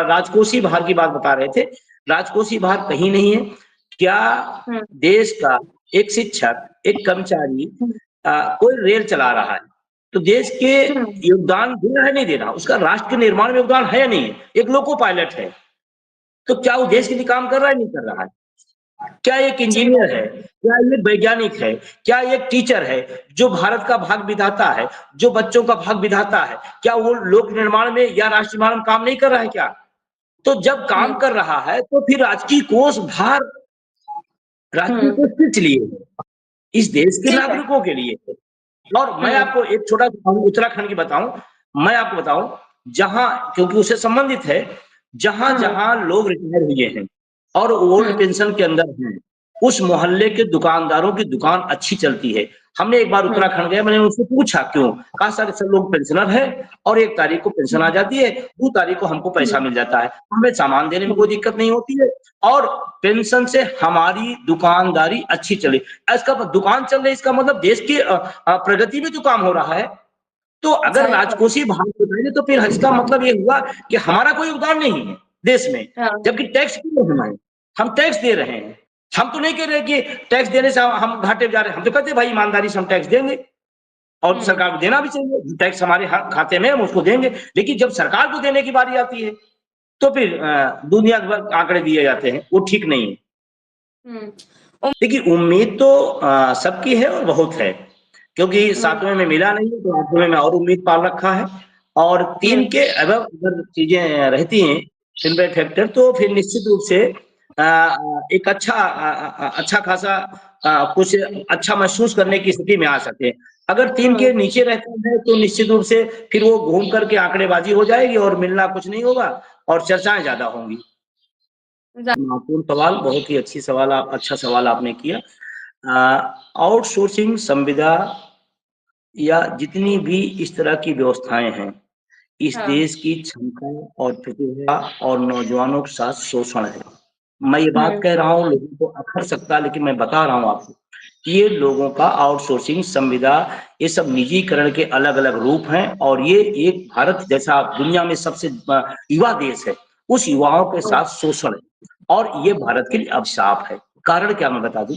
राजकोषीय भार की बात बता रहे थे, राजकोषीय भार कहीं नहीं है। क्या हुँ, देश का एक शिक्षक, एक कर्मचारी हुँ, कोई रेल चला रहा है, तो देश के हुँ, योगदान दे रहा है, नहीं दे रहा? उसका राष्ट्र के निर्माण में योगदान है या नहीं है? एक लोको पायलट है, तो क्या वो देश हुँ, के लिए काम कर रहा है, नहीं कर रहा है? क्या एक सही बात इंजीनियर है? क्या ये वैज्ञानिक है? क्या एक टीचर है, जो भारत का भाग विधाता है, जो बच्चों का भाग विधाता है? क्या वो लोक निर्माण में या राष्ट्र निर्माण में काम नहीं कर रहा है क्या? तो जब है। काम कर रहा है, तो फिर राजकीय हुँ, कोष किस लिए है? इस देश के ठीक है। नागरिकों के लिए है। और मैं हुँ, आपको एक छोटा-सा उत्तराखंड की बताऊँ, मैं आपको बताऊँ, जहाँ क्योंकि उससे संबंधित है, हुँ, जहाँ-जहाँ लोग रिटायर हुए हैं और ओल्ड हुँ, पेंशन के अंदर हैं, उस मोहल्ले के दुकानदारों की दुकान अच्छी चलती है। हमने एक बार हुँ, उत्तराखंड गए, मैंने उनसे पूछा क्यों? कहा सर सब लोग पेंशनर हैं और 1 तारीख को पेंशन आ हुँ, जाती है, 2 तारीख को हमको पैसा हुँ, मिल जाता है। हमें सामान देने में हुँ, कोई दिक्कत नहीं होती है और पेंशन से हमारी दुकानदारी अच्छी चले। इसका दुकान चल रही है, इसका मतलब देश की प्रगति में तो काम हो रहा है। तो अगर सही बात राजकोषीय भाग बताएंगे तो फिर इसका मतलब ये हुआ कि हमारा कोई योगदान नहीं है देश में, है। हाँ, जबकि टैक्स क्यों देना है? हम टैक्स दे रहे हैं। हम तो नहीं कह रहे कि टैक्स देने से हम घाटे में जा रहे हैं। हम तो कहते हैं भाई ईमानदारी से हम टैक्स देंगे और हुँ, सरकार को देना भी चाहिए। जो टैक्स हमारे खाते में है हम उसको देंगे। लेकिन जब सरकार को देने की बारी आती है, तो फिर दुनिया भर आंकड़े दिए जाते हैं, वो ठीक नहीं है। हुँ, उम, देखिए, उम्मीद तो सबकी है और बहुत है, क्योंकि हुँ, 7वें में मिला नहीं, तो 8वें में और उम्मीद पाल रखा है और हुँ, 3 के अगर अगर चीज़ें रहती हैं, सिंपल फैक्टर, तो फिर निश्चित रूप से एक अच्छा खासा कुछ अच्छा महसूस करने की स्थिति में आ सकते हैं। अगर 3 के हुँ, नीचे रहते हैं, तो निश्चित रूप से फिर वो घूम कर के आंकड़ेबाज़ी हो जाएगी और मिलना कुछ नहीं होगा और चर्चाएँ ज़्यादा होंगी। ज़ा महत्वपूर्ण सवाल, बहुत ही अच्छा सवाल आपने किया। आउटसोर्सिंग संविदा या जितनी भी इस तरह की व्यवस्थाएँ हैं, इस हाँ, देश की क्षमता और प्रतिभा और नौजवानों के साथ शोषण है। मैं ये बात हुँ, कह रहा हूँ, लोगों को अखर सकता है, लेकिन मैं बता रहा हूँ आपको कि ये लोगों का आउटसोर्सिंग संविदा, ये सब निजीकरण के अलग-अलग रूप हैं और ये एक भारत जैसा दुनिया में सबसे युवा देश है, उस युवाओं के हुँ, साथ शोषण है और ये भारत के लिए अभिशाप है। कारण क्या मैं बता दूँ?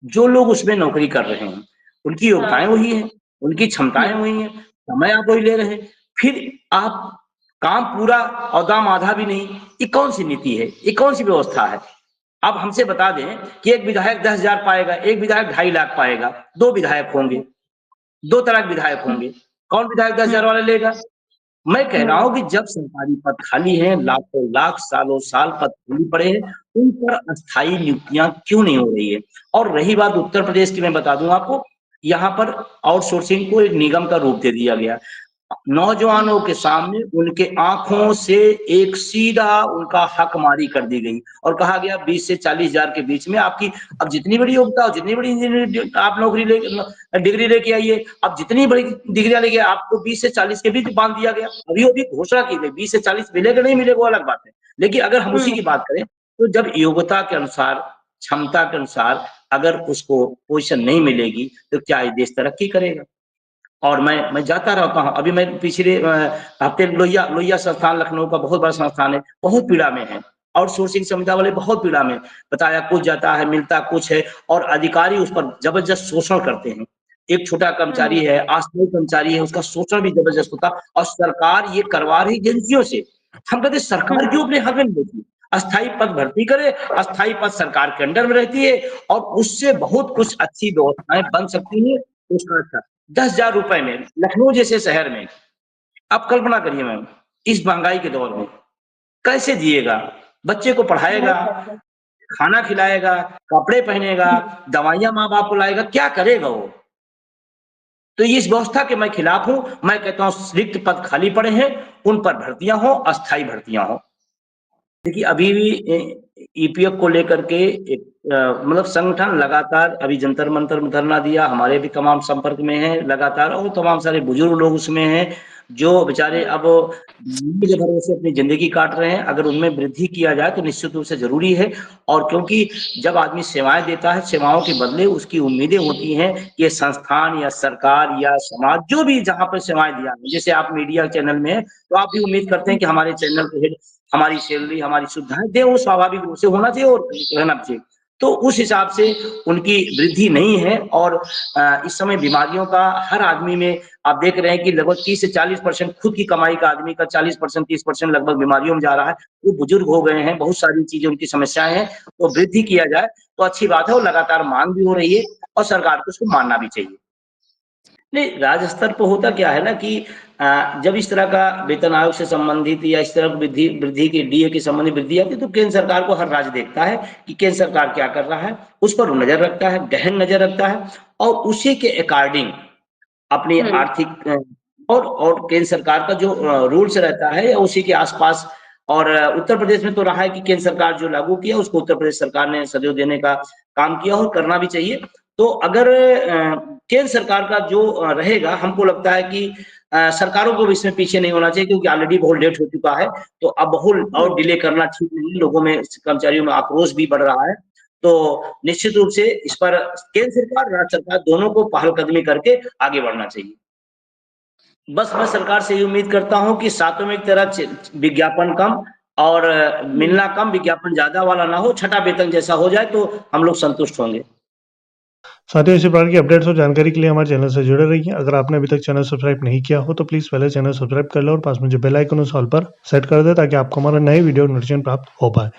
जो लोग उसमें नौकरी कर रहे हैं, उनकी हाँ, योग्यताएँ वही हैं, उनकी हुँ, क्षमताएँ वही हैं, समय आप वही ले रहे हैं। फिर आप काम पूरा और दाम आधा भी नहीं, ये कौन-सी नीति है? ये कौन-सी व्यवस्था है? आप हमसे बता दें कि एक विधायक 10,000 पाएगा, एक विधायक 2.5 लाख पाएगा, 2 विधायक होंगे, 2 तरह के विधायक हुँ, होंगे। कौन विधायक हुँ, 10,000 वाला लेगा? मैं कह रहा हुँ, हूँ कि जब सरकारी पद खाली हैं, लाखों लाख, सालों-साल पद खाली पड़े हैं, उन पर अस्थायी नियुक्तियाँ क्यों नहीं हो रही है? और रही बात उत्तर प्रदेश की, मैं बता दूँ आपको, यहाँ पर आउटसोर्सिंग को एक निगम का रूप दे दिया गया। नौजवानों के सामने उनके आँखों से एक सीधा उनका हकमारी कर दी गई और कहा गया 20 से 40,000 के बीच में आपकी अब जितनी बड़ी योग्यता हो, जितनी बड़ी इंजीनियरिंग आप नौकरी ले डिग्री लेके आइए, अब जितनी बड़ी डिग्रियाँ लेके आपको 20 से 40 के बीच बाँध दिया गया। अभी-अभी घोषणा की गई, 20 से 40 मिलेगा नहीं मिलेगा वो अलग बात है। लेकिन अगर हम उसी हुँ, की बात करें, तो जब योग्यता के अनुसार, क्षमता के अनुसार अगर उसको पोज़ीशन नहीं मिलेगी, तो क्या ये देश तरक्की करेगा? और मैं जाता रहता हूँ। अभी मैं पिछले हफ्ते लोहिया लोहिया संस्थान लखनऊ का बहुत बड़ा संस्थान है, बहुत पीड़ा में है। आउटसोर्सिंग संविदा वाले बहुत पीड़ा में, बताया कुछ जाता है, मिलता कुछ है और अधिकारी उस पर ज़बरदस्त शोषण करते हैं। एक छोटा हुँ, कर्मचारी है, अस्थायी कर्मचारी है, उसका शोषण भी ज़बरदस्त होता और सरकार ये करवा रही एजेंसियों से। हम कहते हैं सरकार हुँ, क्यों अपने हक में नहीं लेती? अस्थायी पद भर्ती करे, अस्थायी पद सरकार के अंडर में रहती है और उससे बहुत कुछ अच्छी व्यवस्थाएँ बन सकती हैं, उसका अच्छा ₹10,000 में लखनऊ जैसे शहर में, आप कल्पना करिए मैम, इस महँगाई के दौर में कैसे जिएगा? बच्चे को पढ़ाएगा, सही बात है। खाना खिलाएगा, कपड़े पहनेगा, हुँ, दवाइयाँ माँ-बाप को लाएगा, क्या करेगा वो? तो इस व्यवस्था के मैं खिलाफ हूँ, मैं कहता हूँ रिक्त पद खाली पड़े हैं, उन पर भर्तियाँ हों, अस्थायी भर्तियाँ हों। देखिए, अभी भी ईपीएफ को लेकर के एक मतलब संगठन लगातार अभी जंतर-मंतर में धरना दिया, हमारे भी तमाम संपर्क में हैं लगातार और तमाम सारे बुजुर्ग लोग उसमें हैं, जो बेचारे हुँ। अब के भरोसे अपनी ज़िंदगी काट रहे हैं, अगर उनमें वृद्धि किया जाए तो निश्चित रूप से ज़रूरी है। और क्योंकि जब आदमी सेवाएँ देता है, सेवाओं के बदले उसकी उम्मीदें होती हैं, कि ये संस्थान या सरकार या समाज जो भी जहाँ पे सेवाएँ दिया है, जैसे आप मीडिया चैनल में हैं, तो आप भी उम्मीद करते हैं कि हमारे चैनल के हेड हमारी सैलरी, हमारी सुविधाएँ दें, वो स्वाभाविक रूप से होना चाहिए और रहना भी चाहिए। तो उस हिसाब से उनकी वृद्धि नहीं है और इस समय बीमारियों का हर आदमी में आप देख रहे हैं कि लगभग 30 से 40% खुद की कमाई का आदमी का 40% 30% लगभग बीमारियों में जा रहा है। वो बुजुर्ग हो गए हैं, बहुत सारी चीज़ें उनकी समस्याएँ हैं, तो वृद्धि किया जाए तो अच्छी बात है और लगातार माँग भी हो रही है और सरकार को उसको मानना भी चाहिए। नहीं, राज्य स्तर पे होता क्या है ना कि जब इस तरह का वेतन आयोग से संबंधित या इस तरह की वृद्धि वृद्धि की डीए की संबंधित वृद्धि आती है, तो केंद्र सरकार को हर राज्य देखता है कि केंद्र सरकार क्या कर रहा है, उस पर वो नज़र रखता है, गहन नज़र रखता है और उसी के अकॉर्डिंग अपनी हुँ। आर्थिक और केंद्र सरकार का जो रूल्स रहता है या उसी के आस-पास और उत्तर प्रदेश में तो रहा है कि केंद्र सरकार जो लागू किया उसको उत्तर प्रदेश सरकार ने सहयोग देने का काम किया और करना भी चाहिए। तो अगर केंद्र सरकार का जो रहेगा हमको लगता है कि सरकारों को भी इसमें पीछे नहीं होना चाहिए क्योंकि ऑलरेडी बहुत लेट हो चुका है। तो अब बहुत हुँ। और डिले करना ठीक नहीं है, लोगों में कर्मचारियों में आक्रोश भी बढ़ रहा है। तो निश्चित रूप से इस पर केंद्र सरकार, राज्य सरकार दोनों को पहलकदमी करके आगे बढ़ना चाहिए। बस मैं सरकार से ये उम्मीद करता हूँ कि सातों में एक तरह विज्ञापन कम और हुँ। मिलना कम, विज्ञापन ज़्यादा वाला ना हो, छठा वेतन जैसा हो जाए तो हम लोग संतुष्ट होंगे। साथियों, इसी प्रकार की अपडेट्स और जानकारी के लिए हमारे चैनल से जुड़े रहिए। अगर आपने अभी तक चैनल सब्सक्राइब नहीं किया हो तो प्लीज़ पहले चैनल सब्सक्राइब कर लो और पास में जो बेल आइकन उस ऑल पर सेट कर दें ताकि आपको हमारा नए वीडियो नोटिफिकेशन प्राप्त हो पाए।